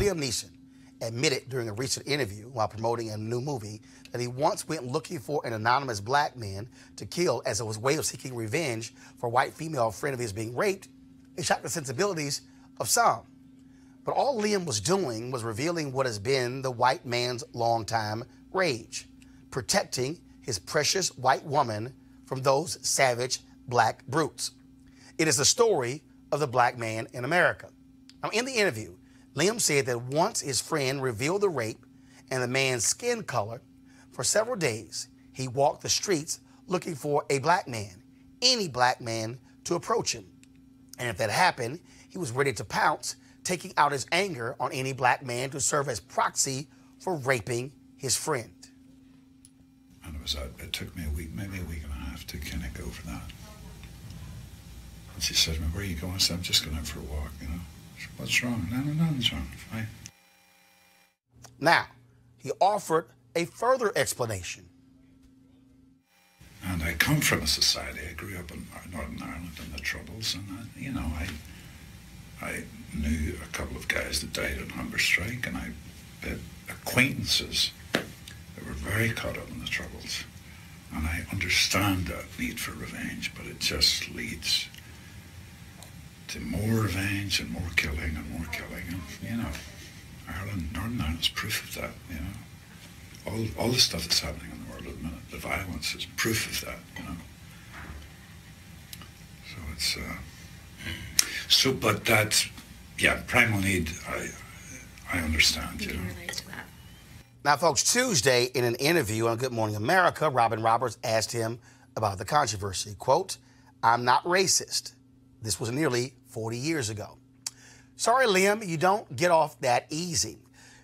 Liam Neeson admitted during a recent interview while promoting a new movie that he once went looking for an anonymous black man to kill as a way of seeking revenge for a white female friend of his being raped. It shocked the sensibilities of some. But all Liam was doing was revealing what has been the white man's longtime rage, protecting his precious white woman from those savage black brutes. It is the story of the black man in America. Now, in the interview, Liam said that once his friend revealed the rape and the man's skin color, for several days, he walked the streets looking for a black man, any black man, to approach him. And if that happened, he was ready to pounce, taking out his anger on any black man to serve as proxy for raping his friend. And it took me a week, maybe a week and a half to kind of go for that. And she said to me, "Where are you going?" I said, "I'm just going out for a walk, you know." She said, "What's wrong?" "No, nothing's wrong, it's fine." Now, he offered a further explanation. And I come from a society, I grew up in Northern Ireland in the Troubles, and I knew a couple of guys that died on hunger strike, and I had acquaintances that were very caught up in the Troubles. And I understand that need for revenge, but it just leads to more revenge and more killing and more killing. And, you know, Ireland, Northern Ireland's proof of that, you know. All the stuff that's happening in the world at the minute, the violence is proof of that, you know. So it's, but that's, yeah, primal need, I understand, you know. Relate to that. Now, folks, Tuesday in an interview on Good Morning America, Robin Roberts asked him about the controversy. Quote, "I'm not racist." This was nearly 40 years ago. "Sorry, Liam, you don't get off that easy."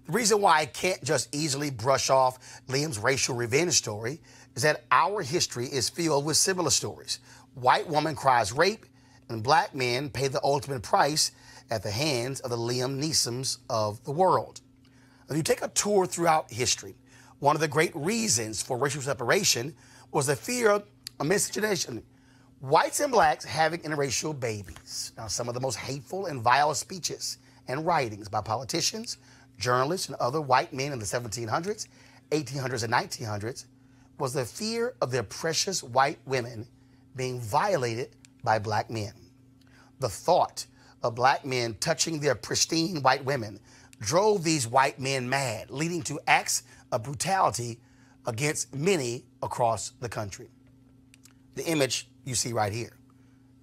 The reason why I can't just easily brush off Liam's racial revenge story is that our history is filled with similar stories. White woman cries rape, and black men pay the ultimate price at the hands of the Liam Neesons of the world. If you take a tour throughout history, one of the great reasons for racial separation was the fear of miscegenation. Whites and blacks having interracial babies. Now, some of the most hateful and vile speeches and writings by politicians, journalists, and other white men in the 1700s, 1800s, and 1900s was the fear of their precious white women being violated by black men. The thought of black men touching their pristine white women drove these white men mad, leading to acts of brutality against many across the country. The image you see right here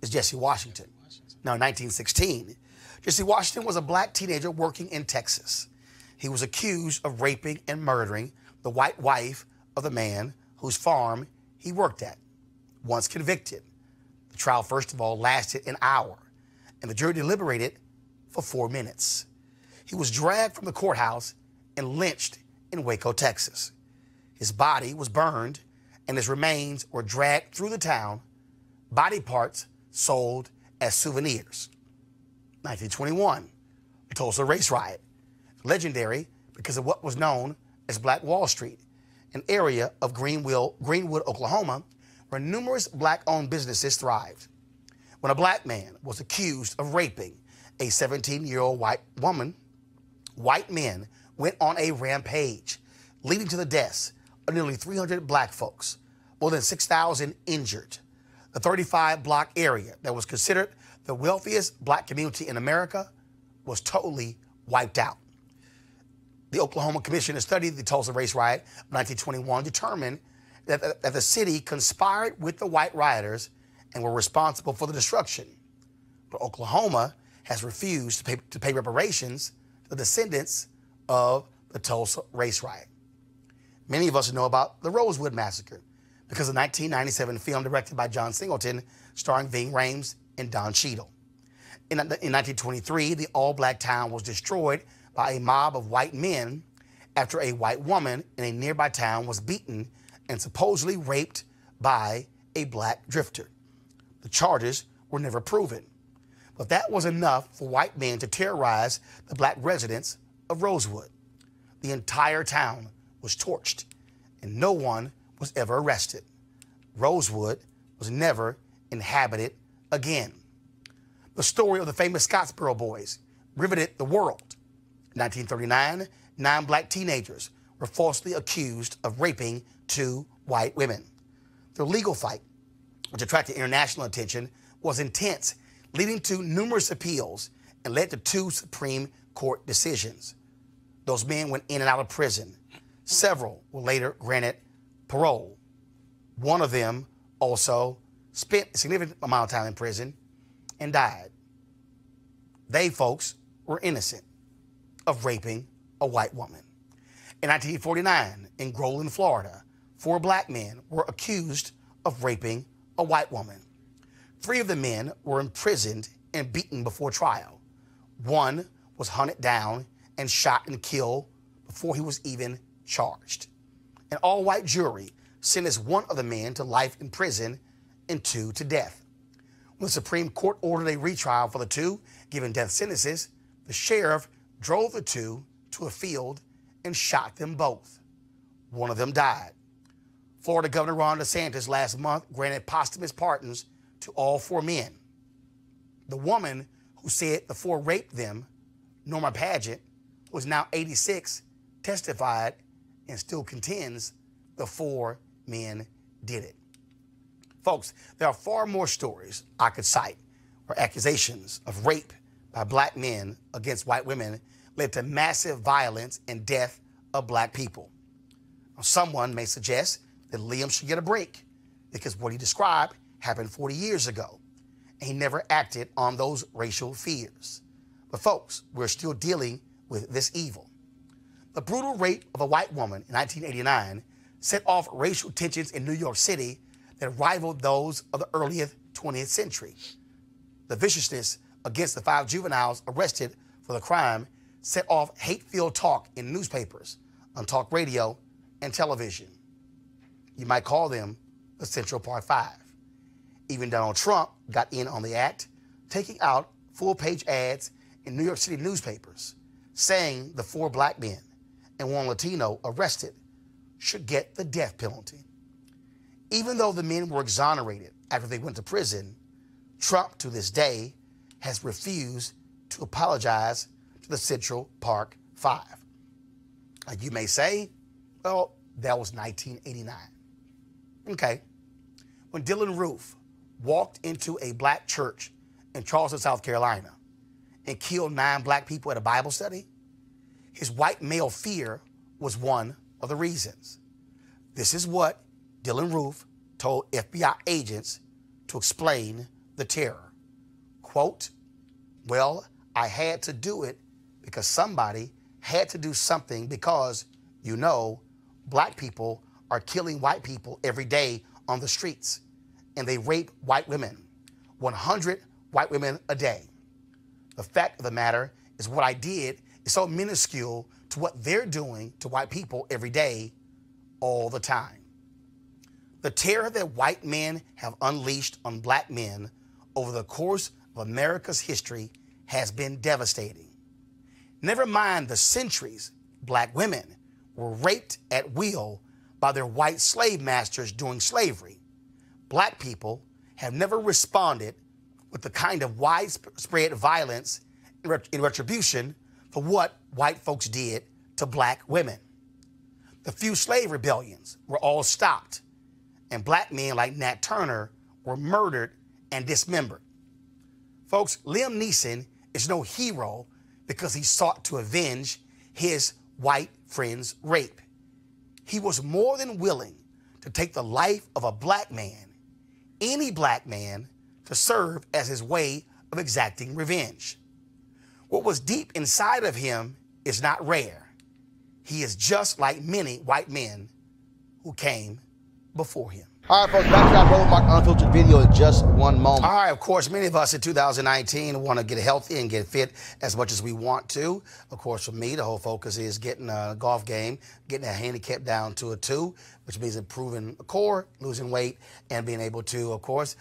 is Jesse Washington. Now, in 1916, Jesse Washington was a black teenager working in Texas. He was accused of raping and murdering the white wife of the man whose farm he worked at. Once convicted, the trial, first of all, lasted an hour, and the jury deliberated for 4 minutes. He was dragged from the courthouse and lynched in Waco, Texas. His body was burned, and his remains were dragged through the town, body parts sold as souvenirs. 1921, the Tulsa race riot, legendary because of what was known as Black Wall Street, an area of Greenwood, Oklahoma, where numerous black-owned businesses thrived. When a black man was accused of raping a 17-year-old white woman, white men went on a rampage, leading to the deaths of nearly 300 black folks, more than 6,000 injured. The 35-block area that was considered the wealthiest black community in America was totally wiped out. The Oklahoma Commission that studied the Tulsa race riot of 1921 determined that the city conspired with the white rioters and were responsible for the destruction. But Oklahoma has refused to pay reparations to the descendants of the Tulsa race riot. Many of us know about the Rosewood Massacre because of the 1997 film directed by John Singleton, starring Ving Rhames and Don Cheadle. In 1923, the all-black town was destroyed by a mob of white men after a white woman in a nearby town was beaten and supposedly raped by a black drifter. The charges were never proven, but that was enough for white men to terrorize the black residents of Rosewood. The entire town was torched, and no one was ever arrested. Rosewood was never inhabited again. The story of the famous Scottsboro Boys riveted the world. 1939, 9 black teenagers were falsely accused of raping 2 white women. Their legal fight, which attracted international attention, was intense, leading to numerous appeals and led to 2 Supreme Court decisions. Those men went in and out of prison. Several were later granted parole. One of them also spent a significant amount of time in prison and died. They, folks, were innocent of raping a white woman. In 1949, in Roland, Florida, 4 black men were accused of raping a white woman. 3 of the men were imprisoned and beaten before trial. 1 was hunted down and shot and killed before he was even charged. An all-white jury sentenced 1 of the men to life in prison and 2 to death. When the Supreme Court ordered a retrial for the 2 given death sentences, the sheriff drove the 2 to a field and shot them both. 1 of them died. Florida Governor Ron DeSantis last month granted posthumous pardons to all 4 men. The woman who said the 4 raped them, Norma Paget, who is now 86, testified and still contends the 4 men did it. Folks, there are far more stories I could cite where accusations of rape by black men against white women led to massive violence and death of black people. Now, someone may suggest that Liam should get a break because what he described happened 40 years ago, and he never acted on those racial fears. But folks, we're still dealing with this evil. The brutal rape of a white woman in 1989 set off racial tensions in New York City that rivaled those of the early 20th century. The viciousness against the 5 juveniles arrested for the crime set off hate-filled talk in newspapers, on talk radio, and television. You might call them the Central Park 5. Even Donald Trump got in on the act, taking out full-page ads in New York City newspapers saying the 4 black men and 1 Latino arrested should get the death penalty. Even though the men were exonerated after they went to prison, Trump, to this day, has refused to apologize to the Central Park 5. You may say, well, that was 1989. Okay. When Dylan Roof walked into a black church in Charleston, South Carolina, and killed 9 black people at a Bible study, his white male fear was one of the reasons. This is what Dylan Roof told FBI agents to explain the terror. Quote, well, I had to do it because somebody had to do something because, you know, black people are killing white people every day on the streets, and they rape white women, 100 white women a day. The fact of the matter is what I did is so minuscule to what they're doing to white people every day, all the time. The terror that white men have unleashed on black men over the course of America's history has been devastating. Never mind the centuries black women were raped at will by their white slave masters during slavery. Black people have never responded with the kind of widespread violence in retribution for what white folks did to black women. The few slave rebellions were all stopped, and black men like Nat Turner were murdered and dismembered. Folks, Liam Neeson is no hero because he sought to avenge his white friend's rape. He was more than willing to take the life of a black man, any black man, to serve as his way of exacting revenge. What was deep inside of him is not rare. He is just like many white men who came before him. All right, folks, back to that Roland Mark Unfiltered video in just one moment. All right, of course, many of us in 2019 want to get healthy and get fit as much as we want to. Of course, for me, the whole focus is getting a golf game, getting a handicap down to a 2, which means improving the core, losing weight, and being able to, of course,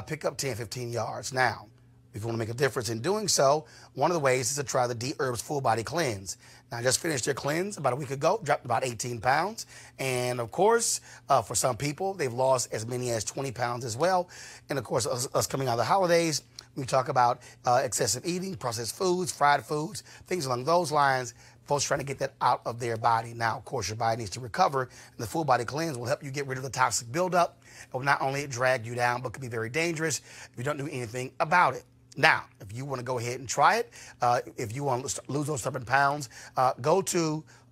pick up 10, 15 yards. Now, if you want to make a difference in doing so, one of the ways is to try the D-Herbs Full Body Cleanse. Now, I just finished their cleanse about a week ago, dropped about 18 pounds. And, of course, for some people, they've lost as many as 20 pounds as well. And, of course, us coming out of the holidays, We talk about excessive eating, processed foods, fried foods, things along those lines. Folks trying to get that out of their body. Now, of course, your body needs to recover, and the full body cleanse will help you get rid of the toxic buildup. It will not only drag you down, but can be very dangerous if you don't do anything about it. Now, if you want to go ahead and try it, if you want to lose those stubborn pounds, go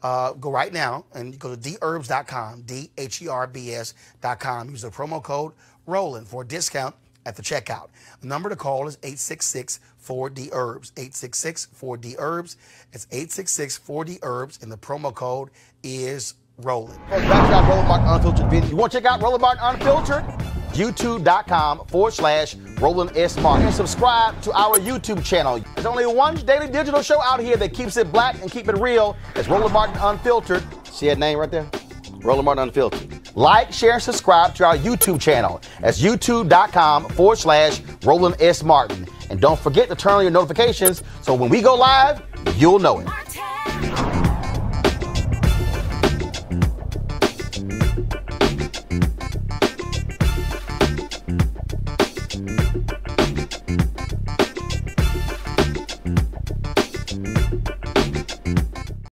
right now and go to therbs.com, DHERBS.com. Use the promo code Roland for a discount at the checkout. The number to call is 866-4DHERBS, 866-4DHERBS. It's 866-4DHERBS, and the promo code is Roland. Back to our Roland Martin Unfiltered video. You want to check out Roland Martin Unfiltered? YouTube.com/Roland S. Martin. And subscribe to our YouTube channel. There's only one daily digital show out here that keeps it black and keep it real. It's Roland Martin Unfiltered. See that name right there? Roland Martin Unfiltered. Like, share, and subscribe to our YouTube channel. That's YouTube.com/Roland S. Martin. And don't forget to turn on your notifications so when we go live, you'll know it.